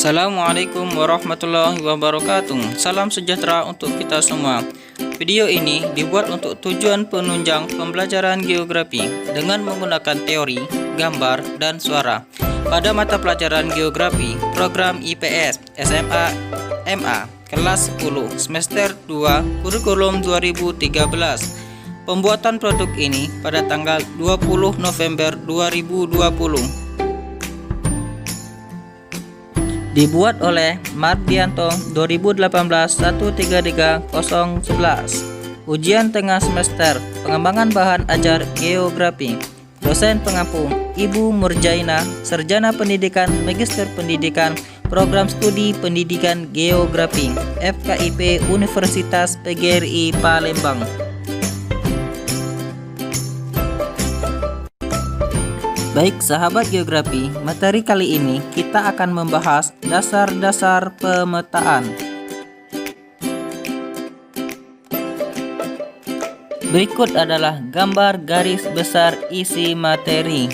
Assalamualaikum warahmatullahi wabarakatuh. Salam sejahtera untuk kita semua. Video ini dibuat untuk tujuan penunjang pembelajaran geografi dengan menggunakan teori, gambar, dan suara. Pada mata pelajaran geografi, program IPS SMA MA kelas 10 semester 2 kurikulum 2013. Pembuatan produk ini pada tanggal 20 November 2020. Dibuat oleh Mardianto 2018-133011. Ujian tengah semester, pengembangan bahan ajar geografi. Dosen pengampu Ibu Murjaina, Sarjana Pendidikan, Magister Pendidikan, Program Studi Pendidikan Geografi, FKIP Universitas PGRI Palembang. Baik sahabat geografi, materi kali ini kita akan membahas dasar-dasar pemetaan. Berikut adalah gambar garis besar isi materi.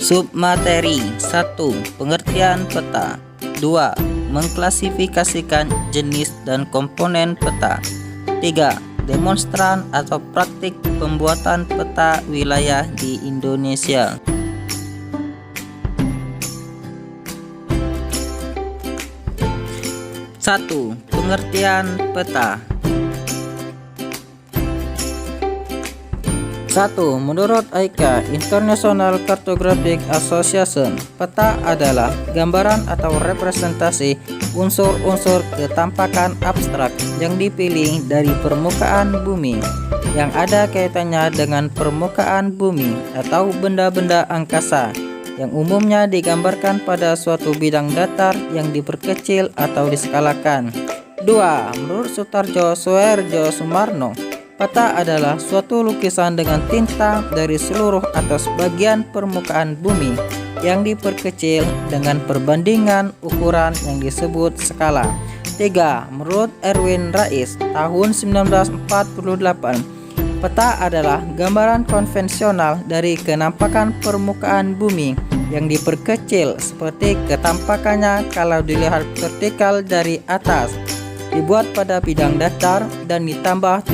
Submateri 1. Pengertian peta. 2. Mengklasifikasikan jenis dan komponen peta. 3. Demonstran atau praktik pembuatan peta wilayah di Indonesia. Satu. Pengertian peta. 1. Menurut ICA International Cartographic Association, peta adalah gambaran atau representasi unsur-unsur ketampakan abstrak yang dipilih dari permukaan bumi yang ada kaitannya dengan permukaan bumi atau benda-benda angkasa yang umumnya digambarkan pada suatu bidang datar yang diperkecil atau diskalakan. 2. Menurut Sutarjo Suherjo Sumarno, peta adalah suatu lukisan dengan tinta dari seluruh atau sebagian permukaan bumi yang diperkecil dengan perbandingan ukuran yang disebut skala. 3. Menurut Erwin Rais tahun 1948, peta adalah gambaran konvensional dari kenampakan permukaan bumi yang diperkecil seperti ketampakannya kalau dilihat vertikal dari atas, dibuat pada bidang datar dan ditambah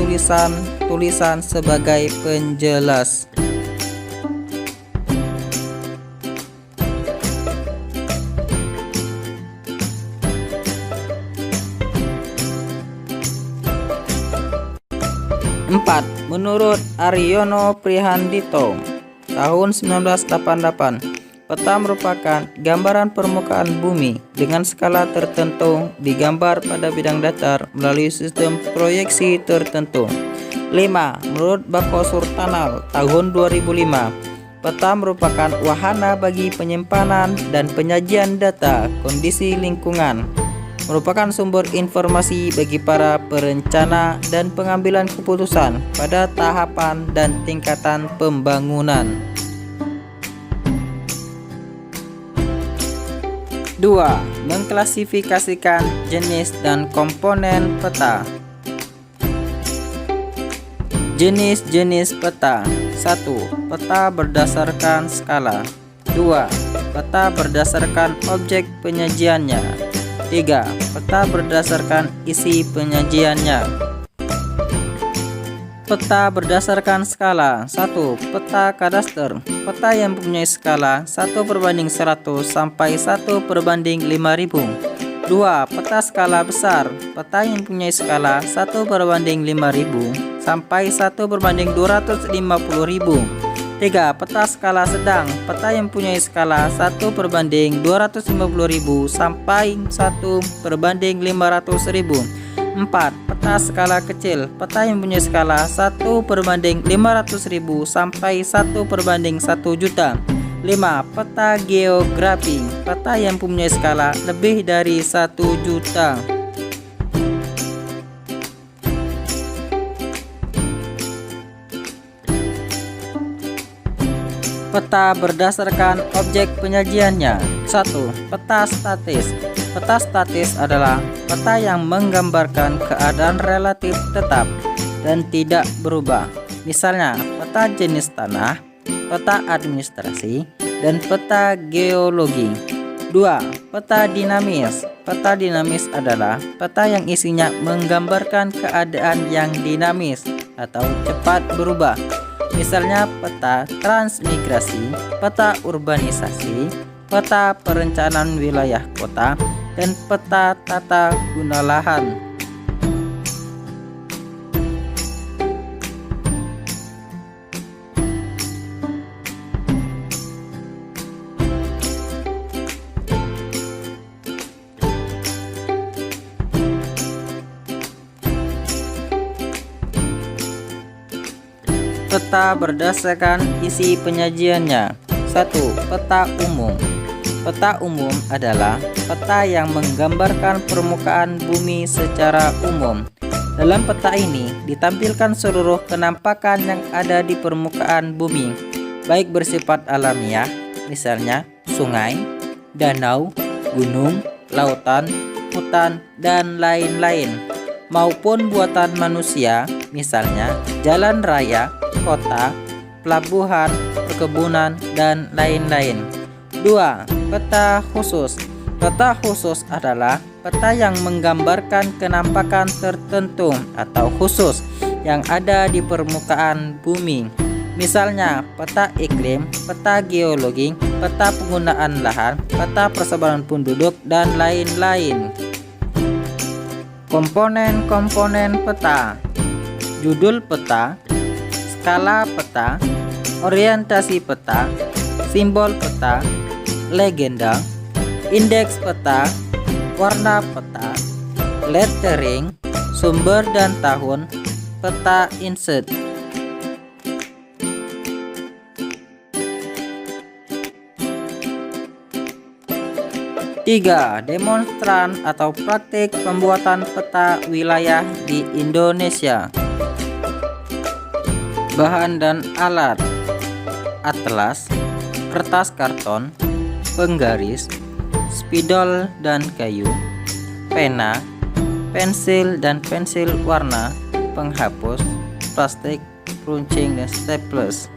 tulisan sebagai penjelas. Empat. Menurut Aryono Prihandito tahun 1988, peta merupakan gambaran permukaan bumi dengan skala tertentu digambar pada bidang datar melalui sistem proyeksi tertentu. 5. Menurut Bako Surtanal tahun 2005, peta merupakan wahana bagi penyimpanan dan penyajian data kondisi lingkungan, merupakan sumber informasi bagi para perencana dan pengambilan keputusan pada tahapan dan tingkatan pembangunan. 2. Mengklasifikasikan jenis dan komponen peta. Jenis-jenis peta. 1. Peta berdasarkan skala. 2. Peta berdasarkan objek penyajiannya. 3. Peta berdasarkan isi penyajiannya. Peta berdasarkan skala. 1. Peta kadaster. Peta yang mempunyai skala 1/100 sampai 1/5000. 2. Peta skala besar. Peta yang mempunyai skala 1/5000 sampai 1/250.000. 3. Peta skala sedang. Peta yang mempunyai skala 1/250.000 sampai 1/500.000. 4. Peta skala kecil. Peta yang mempunyai skala 1/500.000 sampai 1/1 juta. 5. Peta geografi. Peta yang mempunyai skala lebih dari 1 juta. Peta berdasarkan objek penyajiannya. 1. Peta statis. Peta statis adalah peta yang menggambarkan keadaan relatif tetap dan tidak berubah. Misalnya, peta jenis tanah, peta administrasi, dan peta geologi. 2. Peta dinamis. Peta dinamis adalah peta yang isinya menggambarkan keadaan yang dinamis atau cepat berubah. Misalnya peta transmigrasi, peta urbanisasi, peta perencanaan wilayah kota, dan peta tata guna lahan. Peta berdasarkan isi penyajiannya. 1. Peta umum. Peta umum adalah peta yang menggambarkan permukaan bumi secara umum. Dalam peta ini ditampilkan seluruh kenampakan yang ada di permukaan bumi, baik bersifat alamiah, misalnya sungai, danau, gunung, lautan, hutan, dan lain-lain, maupun buatan manusia, misalnya jalan raya, kota, pelabuhan, perkebunan, dan lain-lain. 2. Peta khusus. Peta khusus adalah peta yang menggambarkan kenampakan tertentu atau khusus yang ada di permukaan bumi. Misalnya peta iklim, peta geologi, peta penggunaan lahan, peta persebaran penduduk, dan lain-lain. Komponen-komponen peta. Judul peta, skala peta, orientasi peta, simbol peta, legenda, indeks peta, warna peta, lettering, sumber dan tahun, peta insert. Tiga, demonstran atau praktik pembuatan peta wilayah di Indonesia. Bahan dan alat: atlas, kertas karton, penggaris, spidol dan kayu, pena, pensil dan pensil warna, penghapus, plastik, runcing, dan staples.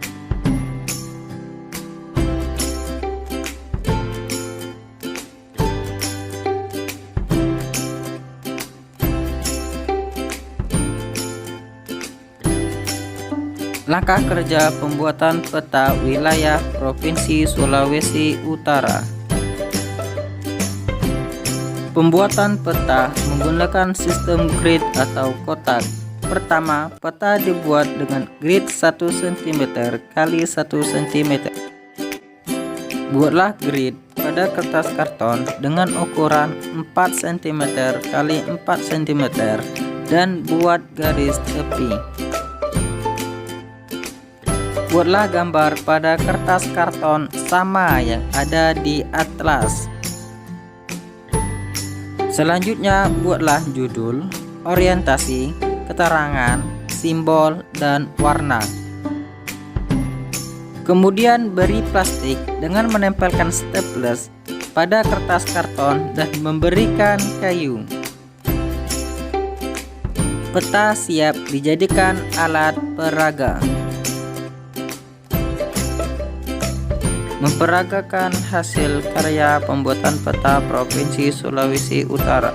Langkah kerja pembuatan peta wilayah Provinsi Sulawesi Utara. Pembuatan peta menggunakan sistem grid atau kotak. Pertama, peta dibuat dengan grid 1 cm x 1 cm. Buatlah grid pada kertas karton dengan ukuran 4 cm x 4 cm dan buat garis tepi. Buatlah gambar pada kertas karton sama yang ada di atlas. Selanjutnya buatlah judul, orientasi, keterangan, simbol, dan warna. Kemudian beri plastik dengan menempelkan staples pada kertas karton dan memberikan kayu. Peta siap dijadikan alat peraga. Memperagakan hasil karya pembuatan peta Provinsi Sulawesi Utara.